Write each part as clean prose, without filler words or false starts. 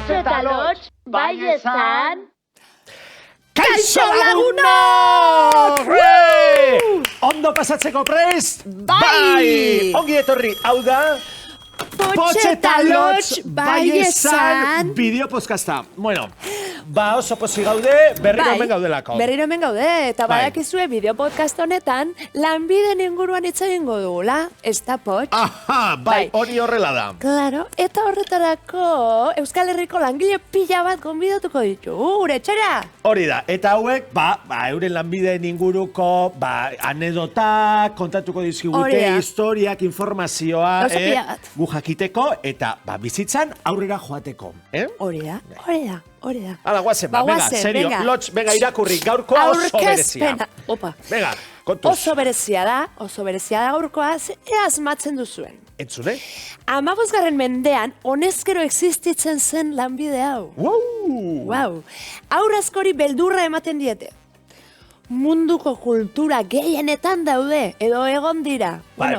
Potxe eta lotx, bai esan. Kaixo lagunok! Ondo pasatzeko prest? Bai! Ongi etorri, hau da... Potxe eta lotx, bai esan. Bideo podcasta. Bueno, oso posi gaude, berriro hemen gaudelako. Berriro hemen gaude, eta badakizue bideo podcast honetan, lanbiden inguruan hitz egingo dugula, ez da potx? Aha, bai, hori horrela da. Claro, eta horretarako Euskal Herriko langile pila bat gonbidatuko ditugu, gure etxera. Hori da, eta hauek, euren lanbideen inguruko, anedotak, kontatuko dizkigute, historiak, informazioa, gu jakiteko, eta bizitzan aurrera joateko. Hori da. Hala, guazen, venga, serio, lotx, venga, irakurri, gaurkoa oso berezia. Opa. Venga, kontuz. Oso berezia da gaurkoa, ea asmatzen duzuen. Entzune? 15. mendean, honezkero existitzen zen lanbide hau. Wow. Aur askori beldurra ematen diete. Munduko kultura gehienetan daude, edo egon dira. Bai.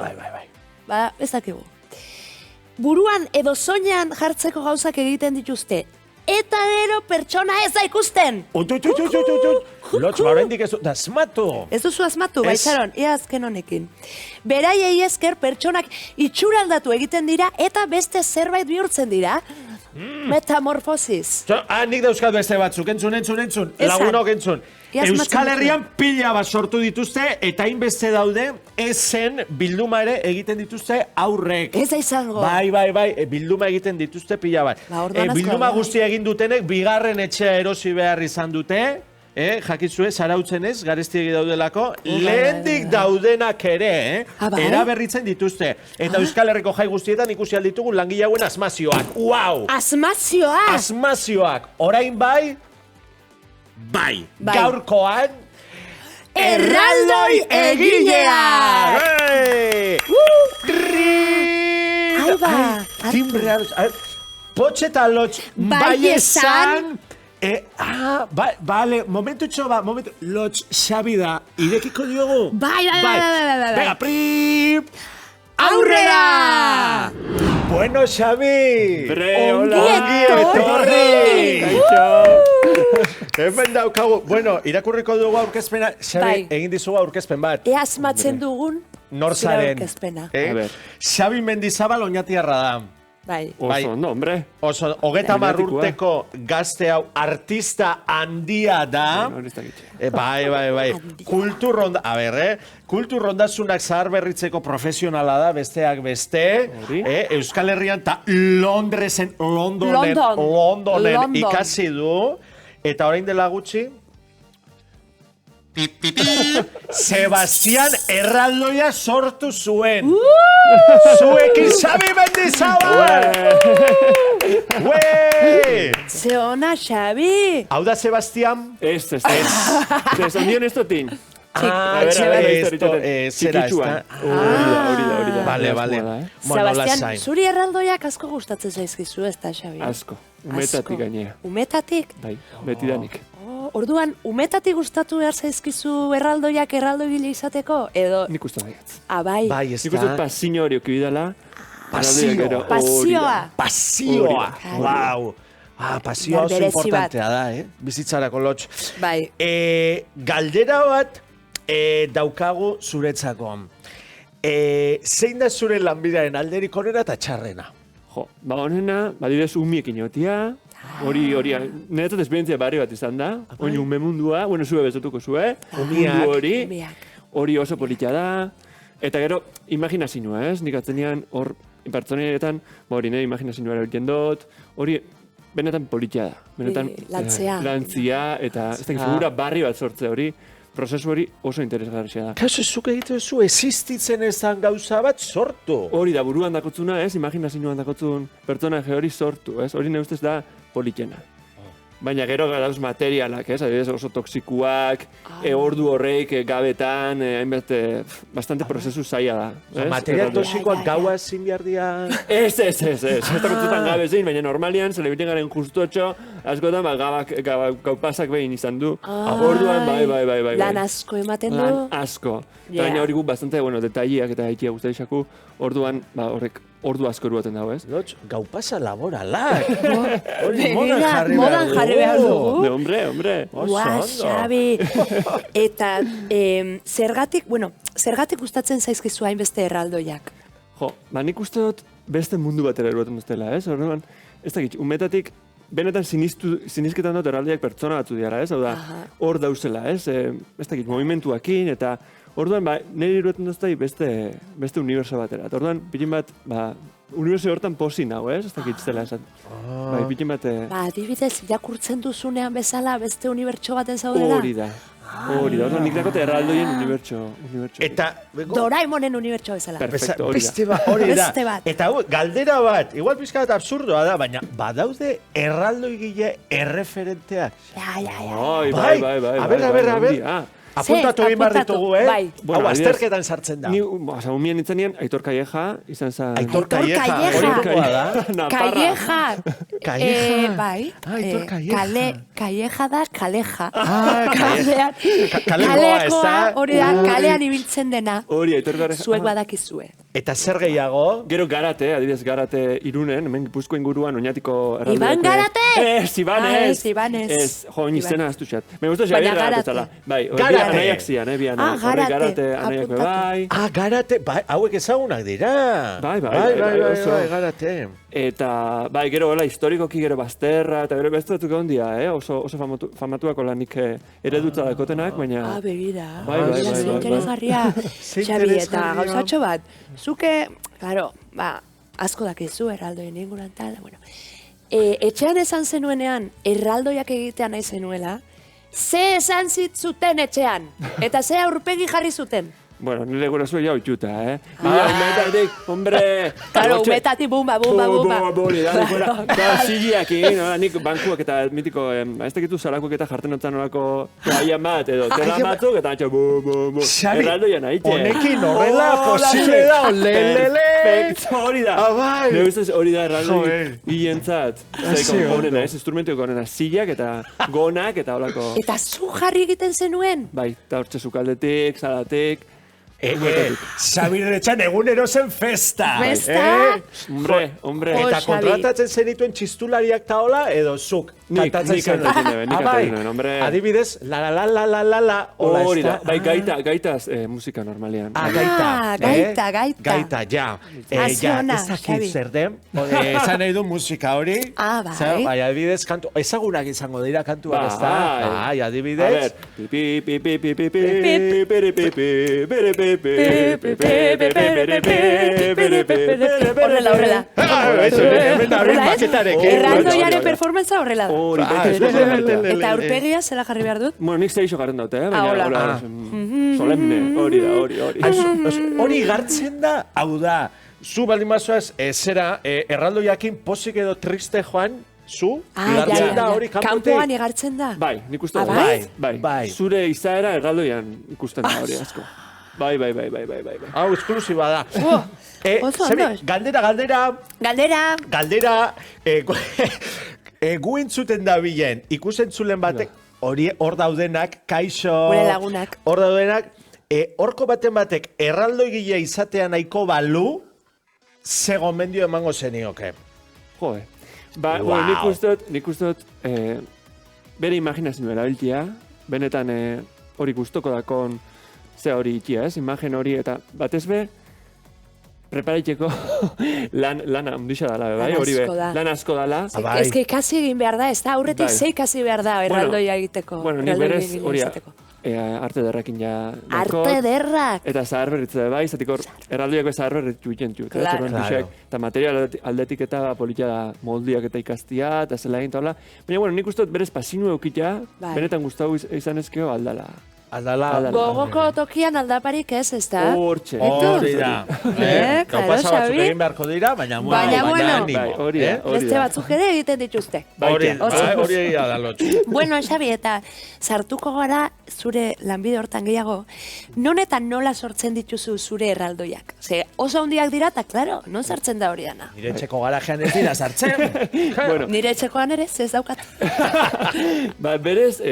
Ez dakigu. Buruan edo soinean jartzeko gauzak egiten dituzte. Eta gero pertsona ez da ikusten. Lotx, oraindik ez da asmatu. Ez duzu asmatu, baitzaron, ia azken honekin. Beraiei esker pertsonak itxuraldatu egiten dira eta beste zerbait bihurtzen dira. Metamorfosis. Nik dauzkat beste batzuk, entzun, lagunok entzun. Euskal Herrian pila bat sortu dituzte, eta hainbeste daude, ezen bilduma ere egiten dituzte aurrek. Ez da izango. Bai, bilduma egiten dituzte pila bat. Bilduma guztia egin dutenek, bigarren etxea erosi behar izan dute, jakizue, zarautzen ez, garestiegi daudelako, lehendik daudenak ere, eraberritzen dituzte. Eta Euskal Herriko jai guztietan ikusi alditugu langile hauen asmazioak. Uau! Asmazioak! Asmazioak! Orain bai, gaurkoan, erraldoi egileak! Timbre, potxe eta lotx, bai esan... Bale, momentutxo lotx, Xabi da, irekiko diogu? Bai. Venga, prip! Aurrera! Bueno, Xabi! Ongi etorri! Hemen daukagu, irakurriko dugu aurkezpena, Xabi, egin dizugu aurkezpen bat. Ea asmatzen dugun Norzaren. aurkezpena. Xabi Mendizabal Oñatiarra da. Oso, no, hombre. Oso, 30 urteko gazte hau artista handia da. Bai. Kulturrondasunak zahar berritzeko profesionala da, besteak beste. Euskal Herrian eta Londonen ikasi du. Eta orain dela gutxi, Sebastián Erraldoia sortu zuen. Zuekin Xabi Mendizabal! Ze ona, Xabi! Hau da, Sebastián? Ez. Ondion ez totin. Zera ezta. Hori da. Bale. Sebastián, zuri erraldoiak asko gustatzen zaizkizu, ez da, Xabi? Asko. Umetatik gainea. Umetatik? Bai, betidanik. Orduan, umetatik gustatu behar zaizkizu erraldoiak erraldogile izateko, edo... Nik uste baiatz. Bai. Nik uste pasio hori okibidala. Pasioa. Wow. Pasioa oso importantea da, bizitzarako lotx. Bai. Galdera bat daukagu zuretzako. Zein da zure lanbidearen alderik onena eta txarrena? Honena, badidez umiekin jotia. Hori, niretzat esperientzia barri bat izan da. Hori ume mundua, zue bezotuko zue. Mundu hori oso politia da. Eta gero, imaginazinua, ez? Nik atzenean hor, pertsonetan, hori nire imaginazinua erabiltzen dut. Hori, benetan politia da. Benetan, lantzia, eta ez da figura barri bat sortze hori. Prozesu hori oso interesgarria da. Kaso, zuk egiten zu, existitzen ezan gauza bat sortu. Hori da, buruan dakotzuna, ez? Imaginazinuan dakotzun pertsonaje hori sortu, ez? Hori neustez da politena. Baina gero dauz materialak, ez? Adibidez oso toksikuak, ordu horreik gabetan, hainbat, bastante prozesu zaila da. Material toksikoak gaua ezin behar dira... Ez dakotutan gabe zein, baina normalian, zele biten garen justotxo, askotan, gaupasak behin izan du. Orduan, bai. Lan asko ematen du. Lan asko. Baina hori gu bastante, detailiak eta haitia guztia izaku, orduan, horrek ordu asko eruaten dago, ez? Lotx, gau pasa laboralak. Hori Begira, modan jarri behar dugu. Hombre. Ua, Xabi. Eta zergatik gustatzen zaizkizu hainbeste erraldoiak? Jo, nik uste dut beste mundu batera eruaten duztela, ez? Orduan, ez dakit, umetatik benetan sinizketan dut erraldoiak pertsona batzu diara, ez? Hau da, hor dauzela, ez? Ez dakit, movimentuakin, eta orduan, nire iruaten duztai beste uniberso batera. Eta orduan, pikin bat, uniberso hortan posi nago, ez? Ez dakit zela esan. Pikin bat... Adibidez, irakurtzen duzunean bezala beste unibertso baten zaudela? Hori da. Orduan, nik dakote erraldoien unibertso. Eta... Doraemonen unibertso bezala. Perfecto, hori da. Beste bat. Eta galdera bat, igual pizka bat absurdoa da, baina badaude erraldoigile erreferenteak. Bai. A ber. Apuntatu egin behar ditugu, Bai. Hau, azterketan sartzen da. Ni, umien nintzenien, Aitor Calleja, izan zen... Aitor Calleja. Hori da? Calleja. Bai. Aitor Calleja. Calleja da, Kaleja. Kalekoa, ez da? Hori da, kalean ibiltzen dena. Hori, Aitor Calleja. Zuek badakizue. Eta zer gehiago? Gero Garate, adibidez Garate Irunen, hemen Gipuzko inguruan oinatiko erraldoiak. Iban Garate? Ibanez. Ibanez. Ez, joan izena aztu xat. Me gusta Xabier Garate. Bai, anaiak zian, bian. Garate. Anaiak bai. Garate, bai, hauek ezagunak dira. Bai, Garate. Eta, bai, gero, historikoki gero bazterra, eta gero beste batzuk egon dia, oso famatuako lanik eredutza dakotenak, baina... Begira. Bai. Interesgarria. Xabi, eta gauzatxo bat. Zuke, claro, asko dakizu erraldoien inguruan tal, bueno. Etxean esan zenuenean, erraldoiak egitea nahi zenuela, ze esan zitzuten etxean, eta ze aurpegi jarri zuten. Bueno, nire gura zuen jau itxuta, umetatik, hombre! Claro, umetatik, bumba. Boli, da, fuera. Ziliakin, nik bankuak eta mitiko, ez tekitu zarakuak eta jarten notzan horako toaian bat, edo tela batzuk, eta natxo, bu. Erraldoian haitxe. Honekin horrela posible da, lelele! Perfecto, hori da. Bai. Nire ustez hori da erraldoi gilentzat. Horrena, ez, instrumentuko horrena, zilak eta gonak eta horako. Eta zu jarri egiten zenuen? Bai, eta hortxe sukaldetik, zalatik. Xabirretxan egunero zen festa. Festa? Hombre. Eta kontratatzen zenituen txistulariak taola, edo zuk kantatzen zen. Nik kantatzen hombre. Adibidez, la, hori da, bai, gaitaz musika normalean. Gaita. Gaita, ja. Ez dakit zer den, esan nahi du musika hori. Bai. Bai, adibidez, kantu, ezagunak izango dira kantuak, ez da? Bai, adibidez. Horrela. Erraldoiaren performantza horrela da. Eta aurpegia zela jarri behar dut? Bueno, nik zeixo garen dut, baina solemne, hori da. Hori gartzen da, hau da, zu baldin bazoaz, zera, erraldoiakin pozik edo triste joan, zu, igartzen da hori kanpotik. Kanpoan igartzen da? Bai, nik uste bai? Zure izaera erraldoian ikusten da hori asko. Bai. Hau, esklusiba da. Galdera. Gu entzuten da bilen, ikusentzulen batek, hor daudenak, kaixo... Gure lagunak. Hor daudenak, horko batek erraldoigile izatea nahiko balu, ze gomendio emango zenioke. Joe. Nik uste dut, bere imaginazio erabiltia, benetan hori gustoko dakon ze hori ikia, imagen hori, eta batez be, preparaiteko lan handixa dala, bai? Lan asko dala. Ez que ikasi egin behar da, ez da aurretik ze ikasi behar da erraldoia egiteko. Bueno, nik berez hori arte derrakin ja. Arte derrak! Eta zahar berritze bai, zatik hor erraldoiak zahar berritu egiten dut. Eta material aldetik eta politia da moldiak eta ikastia, eta zela egin taula. Baina, bueno, nik uste dut berez pasinu eukita, benetan gustau izan ezkeo aldala. Gogoko tokian aldaparik ez da? Hortxe. Hori da. Gaupasa batzuk egin beharko dira, baina animo. Beste batzuk ere egiten dituzte. Hori egia da lotxu. Bueno, Xabi, eta sartuko gara zure lanbide hortan gehiago, non eta nola sortzen dituzu zure erraldoiak? Ze oso handiak dira, eta klaro, non sartzen da hori dana? Nire etxeko garajean ez dira sartzen. Nire etxekoan ere, ez daukat. Berez,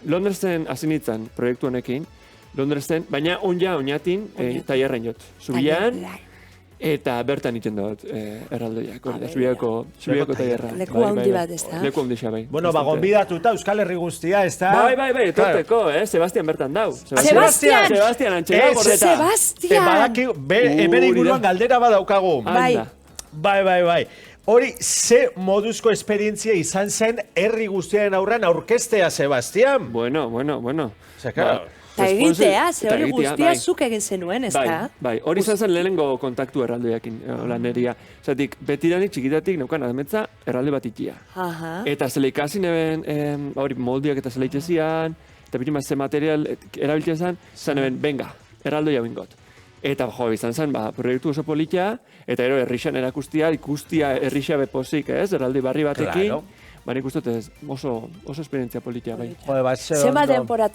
Londresen hasi nintzen proiektu honekin, Londresen, baina oinatin tailerren jot. Zubian, Eta bertan iten dut erraldoiak, hori da, Zubiako tailerra. Leku handi bat, ez da? Leku handi bai. Bueno, gonbidatuta Euskal Herri guztia, ez da? Bai, etorteko, Sebastian bertan dau. Sebastian! Sebastian, antxera, gordeta. Sebastian! Bere inguruan galdera badaukagu. Bai. Hori, ze moduzko esperientzia izan zen herri guztiaren aurrean aurkestea, Sebastian? Bueno. Osea, claro. Ta egitea, ze hori guztia zuk egin zenuen, ez da? Bai, hori izan zen lehenengo kontaktu erraldoiakin, laneria. Zatik, betidanik txikitatik neukan admetza erralde bat ikia. Eta zela ikasi neben, hori moldiak eta zela itxezian, eta bitima ze material erabiltzen zan eben, venga, erraldoia bingot. Eta jo, izan zen, proiektu oso politia, eta ero herrixan erakustia, ikustia herrixa bepozik, ez, erraldi barri batekin. Claro. Baina ikustut ez, oso esperientzia politia, bai. Zema denpora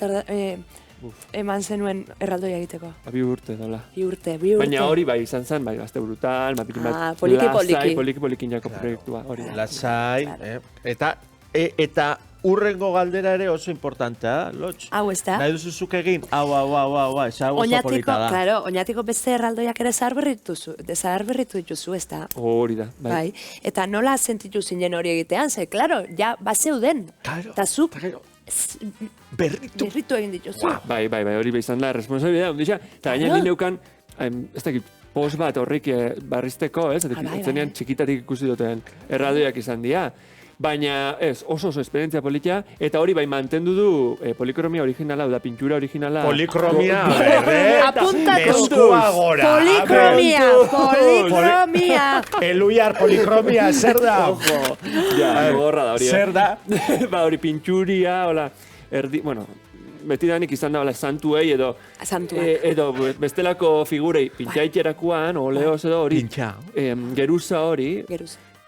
eman zenuen erraldoia egiteko? 2 urte, dola. 2 urte. Baina hori bai izan zen, bai, gazte brutal, poliki jako proiektua, hori. Lasai, eta urrengo galdera ere oso importantea, Lotx. Hau ez da? Nahi duzuzuk egin, hau, oso polita da. Claro, oinatiko beste erraldoiak ere zaharberritu dituzu, ez da? Hori da, bai. Eta nola sentitu zinen hori egitean, ze, claro, ja, bazeuden. Claro. Eta zuk berritu egin dituzu. Bai, hori izan da, responsabilidad, ondisa, eta gaina ni neukan, ez dakit, post bat horrik barrizteko, ez? Zenean txikitatik ikusi duten erraldoiak izan dira. Baina, oso esperientzia politia, eta hori bai mantendu du polikromia originala, da pintura originala. Polikromia, apuntatu. Eskua gora. Polikromia. Eluiar polikromia, zer da? Ojo, ja, gorra da hori. Zer da? Ba, hori pintxuria, hola, bueno, betidanik izan da, santuei edo bestelako figurei pintxaitxerakuan, oleoz edo hori. Pintxa. Geruza.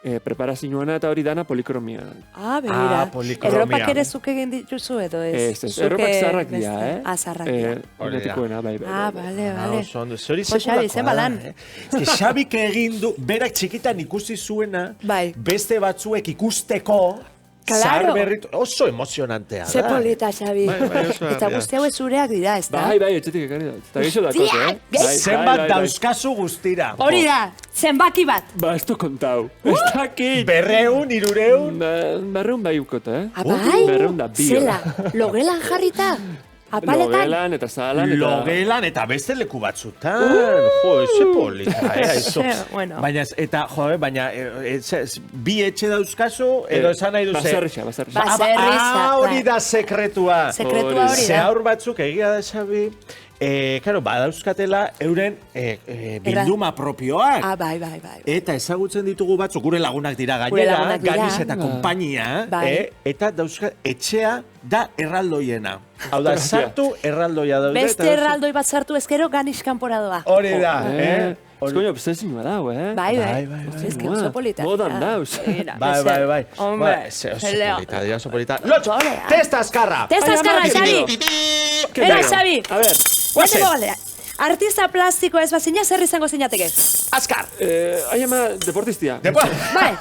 Preparazioana eta hori dana polikromia. Begira. Erropak ere zuk egin dituzu edo ez? Ez, erropak zarrak dira, zarrak dira. Honetikoena, bai. Bale. Zori sekulakoa da. Xabik egin du, berak txikitan ikusi zuena, beste batzuek ikusteko, zahar berritu, oso emozionantea da. Ze polita, Xabi. Eta guzti hau ez zureak dira, ez da? Bai, etxetik ekarri da. Eta geixo dakote, Zenbat dauzkazu guztira. Hori da, zenbaki bat. Ba, ez du kontau. Ez dakit. 200, 300? 200 bai ukote, Bai? 200 da bio. Zela, logelan jarrita? Apaletan? Logelan eta zalan. Logelan eta beste leku batzutan. Jo, eze polita, Bueno. Baina, bi etxe dauzkazu, edo esan nahi duze. Baserriza. Hori da sekretua. Sekretua hori da. Ze aur batzuk egia da, Xabi, badauzkatela euren bilduma propioak. Bai. Eta ezagutzen ditugu batzuk, gure lagunak dira gainera, Ganis eta konpainia, eta dauzka etxea da erraldoiena. Hau da, sartu erraldoia daude. Beste erraldoi bat sartu ezkero Ganis kanpora doa. Hori da, Ez koño, obsesinua dau, Bai. Ez que oso polita. Modan dauz. Bai. Hombre. Oso polita. Lotx, testa azkarra. Testa azkarra, Xabi. Xabi. A ver. Guazen galdera. Artista plastiko ez bazina zer izango zinateke? Azkar. Aiama deportistia. Vale.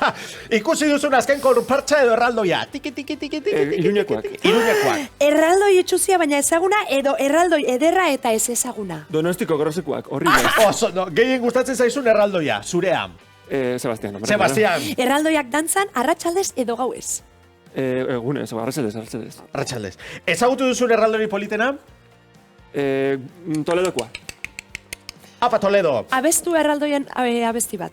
Ikusi duzun azken konpartxa edo erraldoia. Tiki. Iruñakoak. Erraldoi itxuzia baina ezaguna edo erraldoi ederra eta ez ezaguna. Donostiko grosekuak, horri Oso, gehien gustatzen zaizun erraldoia, zurea. Sebastian. Erraldoiak dantzan arratsaldez edo gauez? Egunez, arratsaldez. Arratsaldez. Ezagutu duzun erraldori politena? Toledokoa. Apa, Toledo. Abestu erraldoien abesti bat.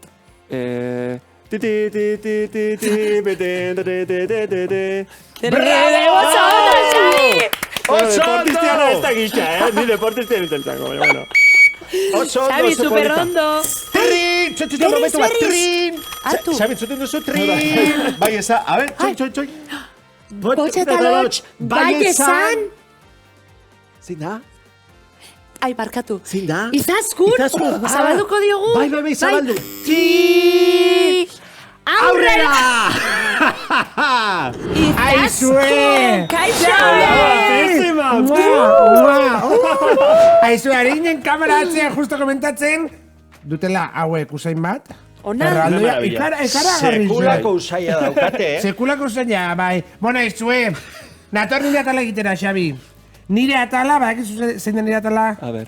Deportistiana ez da gitxa, ni deportistiana intentzako, bueno. Xabi, superrondo. Trin! Trin! Xabi, zuten duzu, trin! Bai eza, a ver, txoi. Potxetalotx, bai esan! Zin da? Ai, barkatu. Zin da? Izaskun! Zabalduko diogu? Bai, zabaldu. Aurrera! Aizue! Kaixo! Aizue, ari ginen kamera atzea justo komentatzen, dutela hauek usain bat. Ona? Sekulako usaia daukate, Sekulako usaia, bai. Bueno, Aizue, nator nire atala egitera, Xabi. Nire atala, bakizu zein da nire atala? A ver.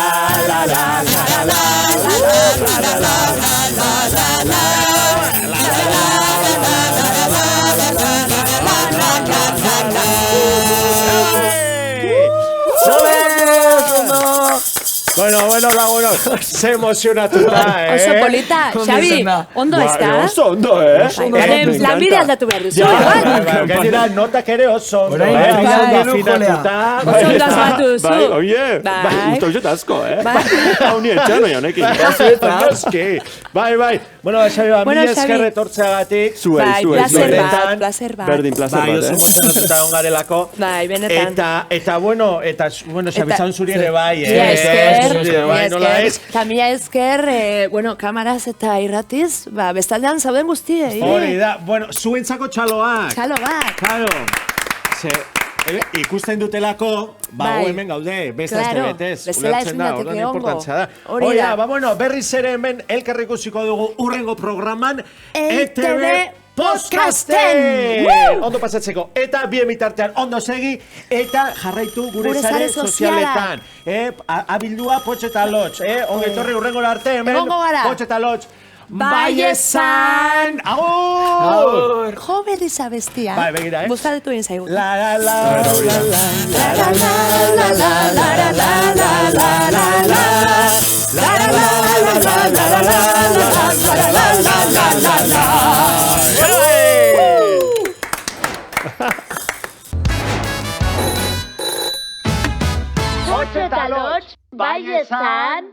Bueno, lagunok. Ze emozionatuta, Oso polita, Xabi, ondo ez da? Oso ondo, me Lanbide encanta. aldatu behar duzu. Gainera, notak ere oso ondo. Orain, Oso ondo jolea. afinatuta. Oso ondo asmatu duzu. Bai, oie, Bai. uste hoxet asko, Bai. Hau ni etxan oia honekin. Noski. Bai. Bueno, Xabi, Bueno, mila Xabi. esker etortzeagatik. Bai, placer bat. Berdin, placer Bai, oso bat, emozionatuta ongarelako. Bai, benetan. Eta bueno, Xabitzan zuri ere bai, Mila esker, Zuri ere bai, nola ez? Eta mila esker, kamaraz eta irratiz, bestaldean zauden guztiei. Hori da, bueno, zuentzako txaloak. Txalo bat. Claro. Ikusten dutelako, hau hemen gaude, beste Claro, betez. bestela Ulertzen da, ezin orduan dateke importantzia da. ongo. Hori da. Bueno, berriz ere hemen elkar ikusiko dugu urrengo programan EITB Podcasten! Podcasten! Ondo pasatzeko. Eta bien bitartean ondo segi eta jarraitu gure Gure sare sare sozialak. sozialetan. Abildua Potx eta Lotx. Ongi etorri urrengo arte hemen. Egongo gara. Potx eta Lotx. Bai esan! Agur! Jo berriz abestia. Bai, begira, Gustadetu egin zaigu. La la la la Potx eta Lotx, bai esan!